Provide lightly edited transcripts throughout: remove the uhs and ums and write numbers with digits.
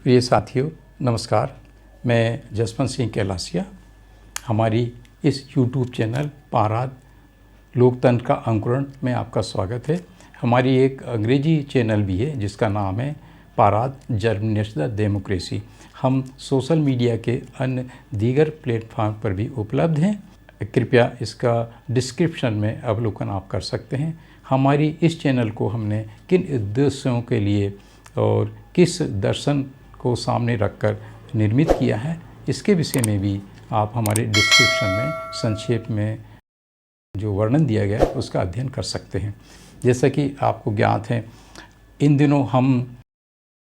प्रिय साथियों, नमस्कार। मैं जसवंत सिंह कैलासिया। हमारी इस YouTube चैनल पाराद लोकतंत्र का अंकुरण में आपका स्वागत है। हमारी एक अंग्रेजी चैनल भी है जिसका नाम है पाराद जर्मिनेशन द डेमोक्रेसी। हम सोशल मीडिया के अन्य दीगर प्लेटफॉर्म पर भी उपलब्ध हैं। कृपया इसका डिस्क्रिप्शन में अवलोकन आप कर सकते हैं। हमारी इस चैनल को हमने किन उद्देश्यों के लिए और किस दर्शन को सामने रखकर निर्मित किया है, इसके विषय में भी आप हमारे डिस्क्रिप्शन में संक्षेप में जो वर्णन दिया गया है उसका अध्ययन कर सकते हैं। जैसा कि आपको ज्ञात है, इन दिनों हम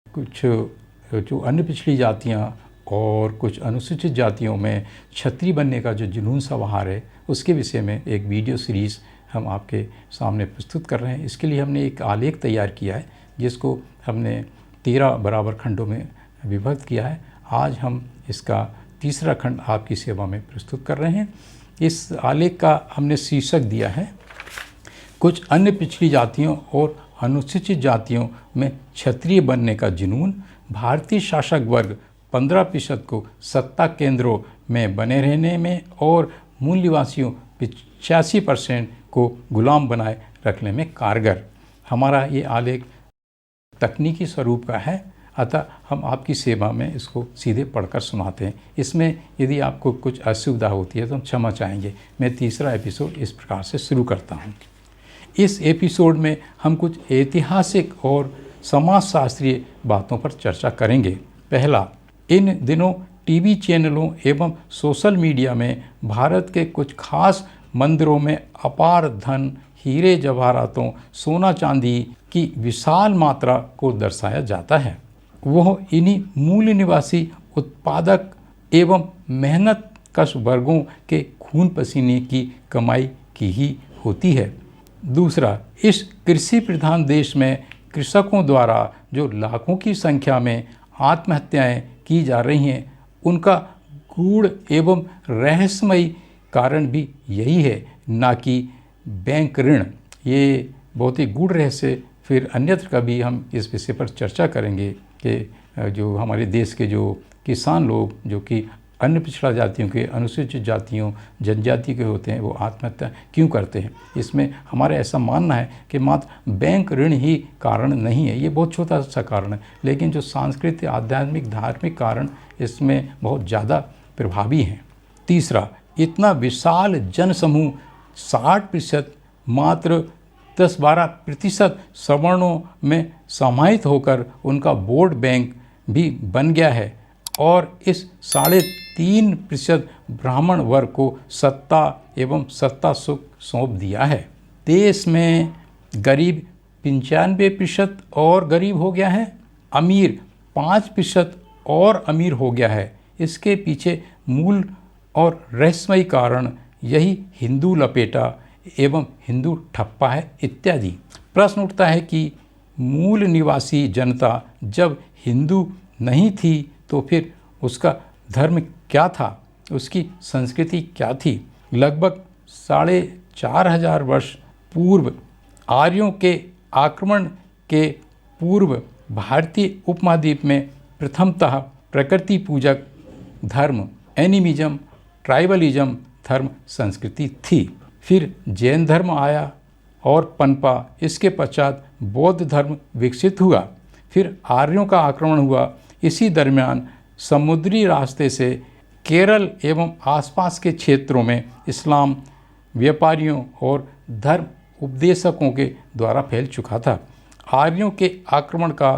कुछ जो अन्य पिछड़ी जातियां और कुछ अनुसूचित जातियों में छत्री बनने का जो जुनून सवार है, उसके विषय में एक वीडियो सीरीज़ हम आपके सामने प्रस्तुत कर रहे हैं। इसके लिए हमने एक आलेख तैयार किया है जिसको हमने 13 बराबर खंडों में विभक्त किया है। आज हम इसका तीसरा खंड आपकी सेवा में प्रस्तुत कर रहे हैं। इस आलेख का हमने शीर्षक दिया है कुछ अन्य पिछड़ी जातियों और अनुसूचित जातियों में क्षत्रिय बनने का जुनून, भारतीय शासक वर्ग 15% को सत्ता केंद्रों में बने रहने में और मूल निवासियों 85% को गुलाम बनाए रखने में कारगर। हमारा ये आलेख तकनीकी स्वरूप का है, अतः हम आपकी सेवा में इसको सीधे पढ़कर सुनाते हैं। इसमें यदि आपको कुछ असुविधा होती है तो हम क्षमा चाहेंगे। मैं तीसरा एपिसोड इस प्रकार से शुरू करता हूँ। इस एपिसोड में हम कुछ ऐतिहासिक और समाजशास्त्रीय बातों पर चर्चा करेंगे। पहला, इन दिनों टीवी चैनलों एवं सोशल मीडिया में भारत के कुछ खास मंदिरों में अपार धन, हीरे जवाहरातों, सोना चांदी की विशाल मात्रा को दर्शाया जाता है। वह इन्हीं मूल निवासी उत्पादक एवं मेहनत कश वर्गों के खून पसीने की कमाई की ही होती है। दूसरा, इस कृषि प्रधान देश में कृषकों द्वारा जो लाखों की संख्या में आत्महत्याएं की जा रही हैं, उनका गूढ़ एवं रहस्यमयी कारण भी यही है, ना कि बैंक ऋण। ये बहुत ही गूढ़ रहस्य फिर अन्यत्र कभी हम इस विषय पर चर्चा करेंगे कि जो हमारे देश के जो किसान लोग जो कि अन्य पिछड़ा जातियों के, अनुसूचित जातियों, जनजाति के होते हैं, वो आत्महत्या क्यों करते हैं। इसमें हमारा ऐसा मानना है कि मात्र बैंक ऋण ही कारण नहीं है, ये बहुत छोटा सा कारण है, लेकिन जो सांस्कृतिक, आध्यात्मिक, धार्मिक कारण इसमें बहुत ज़्यादा प्रभावी हैं। तीसरा, इतना विशाल जनसमूह 60% मात्र 10-12% सवर्णों में समाहित होकर उनका वोट बैंक भी बन गया है और इस 3.5% ब्राह्मण वर्ग को सत्ता एवं सत्ता सुख सौंप दिया है। देश में गरीब 95% और गरीब हो गया है, अमीर 5% और अमीर हो गया है। इसके पीछे मूल और रहस्यमयी कारण यही हिंदू लपेटा एवं हिंदू ठप्पा है इत्यादि। प्रश्न उठता है कि मूल निवासी जनता जब हिंदू नहीं थी तो फिर उसका धर्म क्या था, उसकी संस्कृति क्या थी। लगभग 4,500 वर्ष पूर्व आर्यों के आक्रमण के पूर्व भारतीय उपमहाद्वीप में प्रथमतः प्रकृति पूजक धर्म, एनिमिज्म, ट्राइबलिज्म धर्म संस्कृति थी। फिर जैन धर्म आया और पनपा। इसके पश्चात बौद्ध धर्म विकसित हुआ। फिर आर्यों का आक्रमण हुआ। इसी दरमियान समुद्री रास्ते से केरल एवं आसपास के क्षेत्रों में इस्लाम व्यापारियों और धर्म उपदेशकों के द्वारा फैल चुका था। आर्यों के आक्रमण का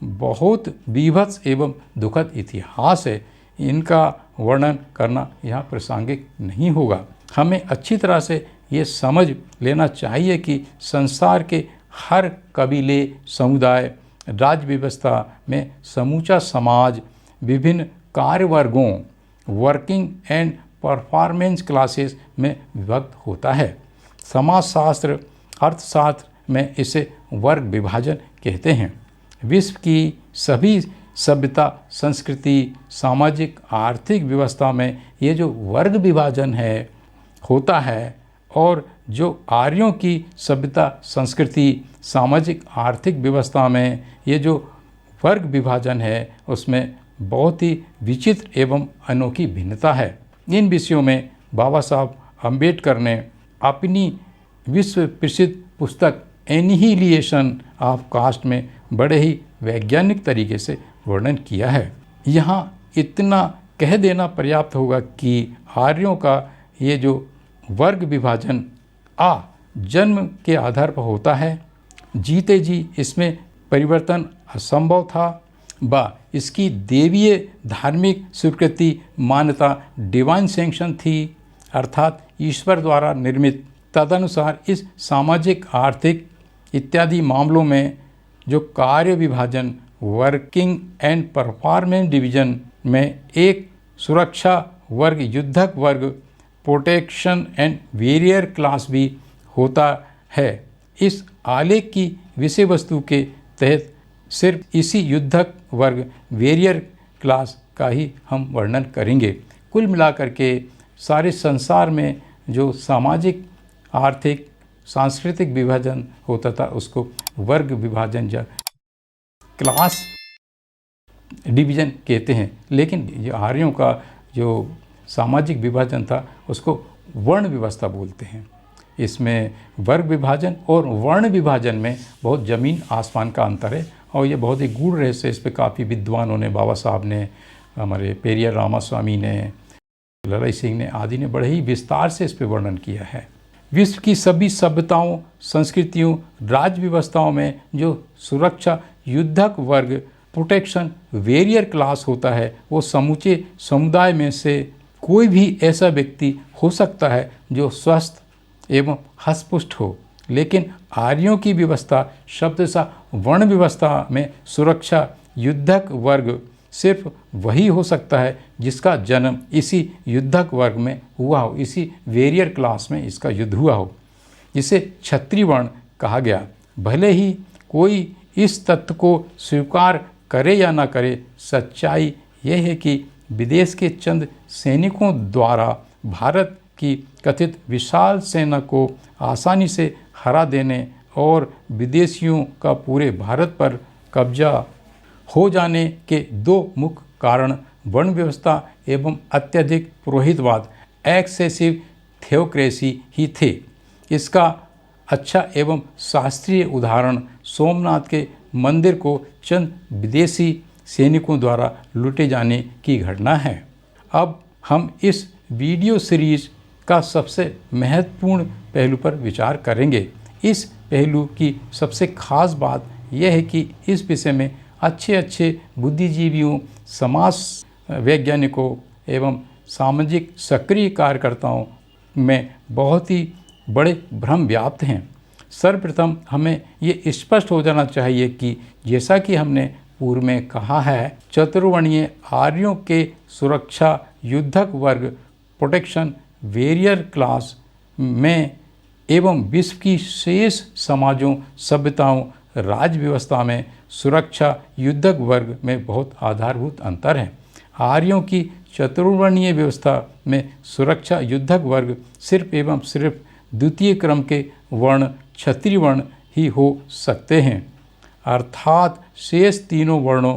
बहुत बीभत्स एवं दुखद इतिहास है। इनका वर्णन करना यहाँ प्रासंगिक नहीं होगा। हमें अच्छी तरह से ये समझ लेना चाहिए कि संसार के हर कबीले, समुदाय, राज्य व्यवस्था में समूचा समाज विभिन्न कार्य वर्गों, वर्किंग एंड परफॉर्मेंस क्लासेस में विभक्त होता है। समाजशास्त्र, अर्थशास्त्र में इसे वर्ग विभाजन कहते हैं। विश्व की सभी सभ्यता, संस्कृति, सामाजिक, आर्थिक व्यवस्था में ये जो वर्ग विभाजन है होता है और जो आर्यों की सभ्यता, संस्कृति, सामाजिक, आर्थिक व्यवस्था में ये जो वर्ग विभाजन है उसमें बहुत ही विचित्र एवं अनोखी भिन्नता है। इन विषयों में बाबा साहब अम्बेडकर ने अपनी विश्व प्रसिद्ध पुस्तक एनिहिलिएशन ऑफ कास्ट में बड़े ही वैज्ञानिक तरीके से वर्णन किया है। यहाँ इतना कह देना पर्याप्त होगा कि आर्यों का ये जो वर्ग विभाजन जन्म के आधार पर होता है, जीते जी इसमें परिवर्तन असंभव था, इसकी देवीय धार्मिक स्वीकृति मान्यता डिवाइन सैंक्शन थी, अर्थात ईश्वर द्वारा निर्मित। तदनुसार इस सामाजिक, आर्थिक इत्यादि मामलों में जो कार्य विभाजन, वर्किंग एंड परफॉर्मेंस डिवीजन में एक सुरक्षा वर्ग, युद्धक वर्ग, प्रोटेक्शन एंड वेरियर क्लास भी होता है। इस आलेख की विषय वस्तु के तहत सिर्फ इसी युद्धक वर्ग, वेरियर क्लास का ही हम वर्णन करेंगे। कुल मिलाकर के सारे संसार में जो सामाजिक, आर्थिक, सांस्कृतिक विभाजन होता था उसको वर्ग विभाजन या क्लास डिवीजन कहते हैं। लेकिन ये आर्यों का जो सामाजिक विभाजन था उसको वर्ण व्यवस्था बोलते हैं। इसमें वर्ग विभाजन और वर्ण विभाजन में बहुत ज़मीन आसमान का अंतर है और ये बहुत ही गूढ़ रहस्य। इस पर काफ़ी विद्वानों ने, बाबा साहब ने, हमारे पेरियर रामास्वामी ने, ललाई सिंह ने आदि ने बड़े ही विस्तार से इस पर वर्णन किया है। विश्व की सभी सभ्यताओं, संस्कृतियों, राज्य व्यवस्थाओं में जो सुरक्षा युद्धक वर्ग, प्रोटेक्शन वेरियर क्लास होता है, वो समूचे समुदाय में से कोई भी ऐसा व्यक्ति हो सकता है जो स्वस्थ एवं हष्टपुष्ट हो। लेकिन आर्यों की व्यवस्था शब्दशः वर्ण व्यवस्था में सुरक्षा युद्धक वर्ग सिर्फ वही हो सकता है जिसका जन्म इसी युद्धक वर्ग में हुआ हो, इसी वेरियर क्लास में इसका युद्ध हुआ हो। इसे क्षत्रिय वर्ण कहा गया। भले ही कोई इस तथ्य को स्वीकार करे या ना करे, सच्चाई यह है कि विदेश के चंद सैनिकों द्वारा भारत की कथित विशाल सेना को आसानी से हरा देने और विदेशियों का पूरे भारत पर कब्जा हो जाने के दो मुख्य कारण वर्ण व्यवस्था एवं अत्यधिक पुरोहितवाद, एक्सेसिव थियोक्रेसी ही थे। इसका अच्छा एवं शास्त्रीय उदाहरण सोमनाथ के मंदिर को चंद विदेशी सैनिकों द्वारा लूटे जाने की घटना है। अब हम इस वीडियो सीरीज का सबसे महत्वपूर्ण पहलू पर विचार करेंगे। इस पहलू की सबसे खास बात यह है कि इस विषय में अच्छे बुद्धिजीवियों, समाज वैज्ञानिकों एवं सामाजिक सक्रिय कार्यकर्ताओं में बहुत ही बड़े भ्रम व्याप्त हैं। सर्वप्रथम हमें ये स्पष्ट हो जाना चाहिए कि जैसा कि हमने पूर्व में कहा है, चतुर्वर्णीय आर्यों के सुरक्षा युद्धक वर्ग, प्रोटेक्शन वेरियर क्लास में एवं विश्व की शेष समाजों, सभ्यताओं, राज्य व्यवस्था में सुरक्षा युद्धक वर्ग में बहुत आधारभूत अंतर है। आर्यों की चतुर्वर्णीय व्यवस्था में सुरक्षा युद्धक वर्ग सिर्फ एवं सिर्फ द्वितीय क्रम के वर्ण क्षत्रिय वर्ण ही हो सकते हैं, अर्थात शेष तीनों वर्णों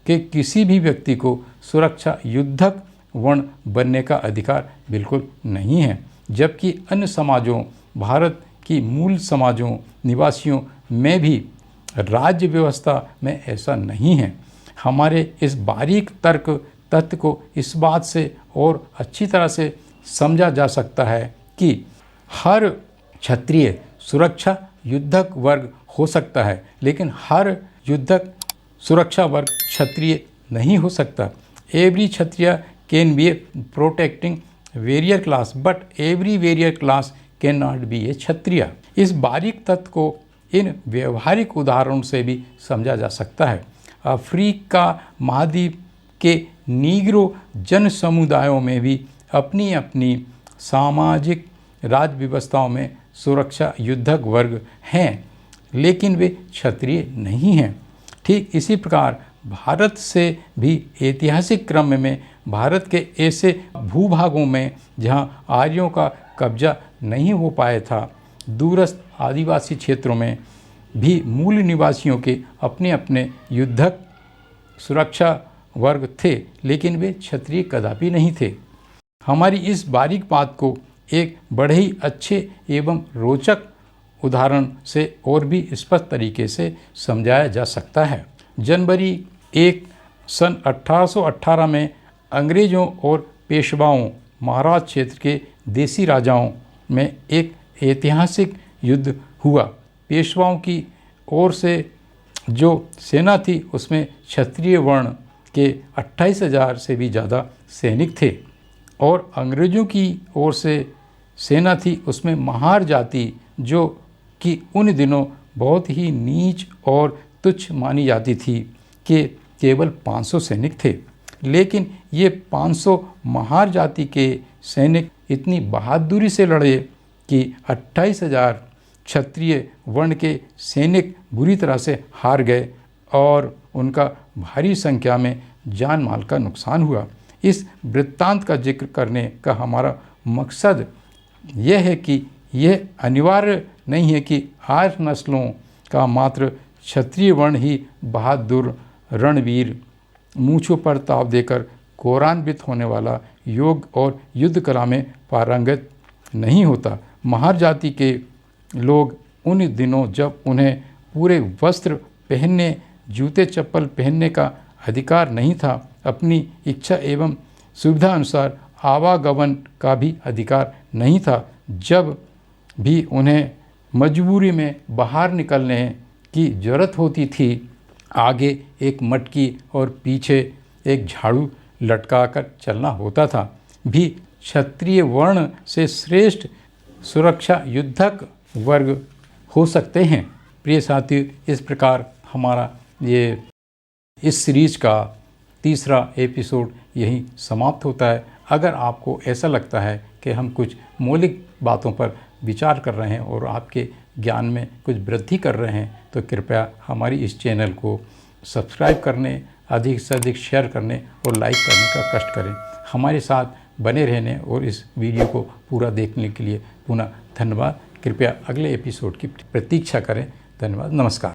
के किसी भी व्यक्ति को सुरक्षा युद्धक वर्ण बनने का अधिकार बिल्कुल नहीं है। जबकि अन्य समाजों, भारत की मूल समाजों, निवासियों में भी राज्य व्यवस्था में ऐसा नहीं है। हमारे इस बारीक तर्क तथ्य को इस बात से और अच्छी तरह से समझा जा सकता है कि हर क्षत्रिय सुरक्षा युद्धक वर्ग हो सकता है, लेकिन हर युद्धक सुरक्षा वर्ग क्षत्रिय नहीं हो सकता। Every Kshatriya can be a protecting warrior class but every warrior class can not be a Kshatriya. इस बारीक तत्व को इन व्यवहारिक उदाहरणों से भी समझा जा सकता है। अफ्रीका महाद्वीप के नीग्रो जन समुदायों में भी अपनी अपनी सामाजिक राज्य व्यवस्थाओं में सुरक्षा युद्धक वर्ग हैं, लेकिन वे क्षत्रिय नहीं हैं। ठीक इसी प्रकार भारत से भी ऐतिहासिक क्रम में भारत के ऐसे भूभागों में जहां आर्यों का कब्जा नहीं हो पाया था, दूरस्थ आदिवासी क्षेत्रों में भी मूल निवासियों के अपने अपने युद्धक सुरक्षा वर्ग थे, लेकिन वे क्षत्रिय कदापि नहीं थे। हमारी इस बारीक बात को एक बड़े ही अच्छे एवं रोचक उदाहरण से और भी स्पष्ट तरीके से समझाया जा सकता है। जनवरी 1 सन 1818 में अंग्रेज़ों और पेशवाओं महाराज क्षेत्र के देसी राजाओं में एक ऐतिहासिक युद्ध हुआ। पेशवाओं की ओर से जो सेना थी उसमें क्षत्रिय वर्ण के 28,000 से भी ज़्यादा सैनिक थे और अंग्रेज़ों की ओर से सेना थी उसमें महार जाति जो कि उन दिनों बहुत ही नीच और तुच्छ मानी जाती थी के केवल 500 सैनिक थे। लेकिन ये 500 महार जाति के सैनिक इतनी बहादुरी से लड़े कि 28,000 क्षत्रिय वर्ण के सैनिक बुरी तरह से हार गए और उनका भारी संख्या में जान माल का नुकसान हुआ। इस वृत्तांत का जिक्र करने का हमारा मकसद यह है कि यह अनिवार्य नहीं है कि आर्य नस्लों का मात्र क्षत्रिय वर्ण ही बहादुर रणवीर मूंछों पर ताव देकर गौरवान्वित होने वाला योग और युद्ध कला में पारंगत नहीं होता। महार जाति के लोग उन दिनों जब उन्हें पूरे वस्त्र पहनने, जूते चप्पल पहनने का अधिकार नहीं था, अपनी इच्छा एवं सुविधा अनुसार आवागमन का भी अधिकार नहीं था, जब भी उन्हें मजबूरी में बाहर निकलने की ज़रूरत होती थी, आगे एक मटकी और पीछे एक झाड़ू लटकाकर चलना होता था, भी क्षत्रिय वर्ण से श्रेष्ठ सुरक्षा युद्धक वर्ग हो सकते हैं। प्रिय साथियों, इस प्रकार हमारा ये इस सीरीज का तीसरा एपिसोड यहीं समाप्त होता है। अगर आपको ऐसा लगता है कि हम कुछ मौलिक बातों पर विचार कर रहे हैं और आपके ज्ञान में कुछ वृद्धि कर रहे हैं, तो कृपया हमारी इस चैनल को सब्सक्राइब करने, अधिक से अधिक शेयर करने और लाइक करने का कष्ट करें। हमारे साथ बने रहने और इस वीडियो को पूरा देखने के लिए पुनः धन्यवाद। कृपया अगले एपिसोड की प्रतीक्षा करें। धन्यवाद। नमस्कार।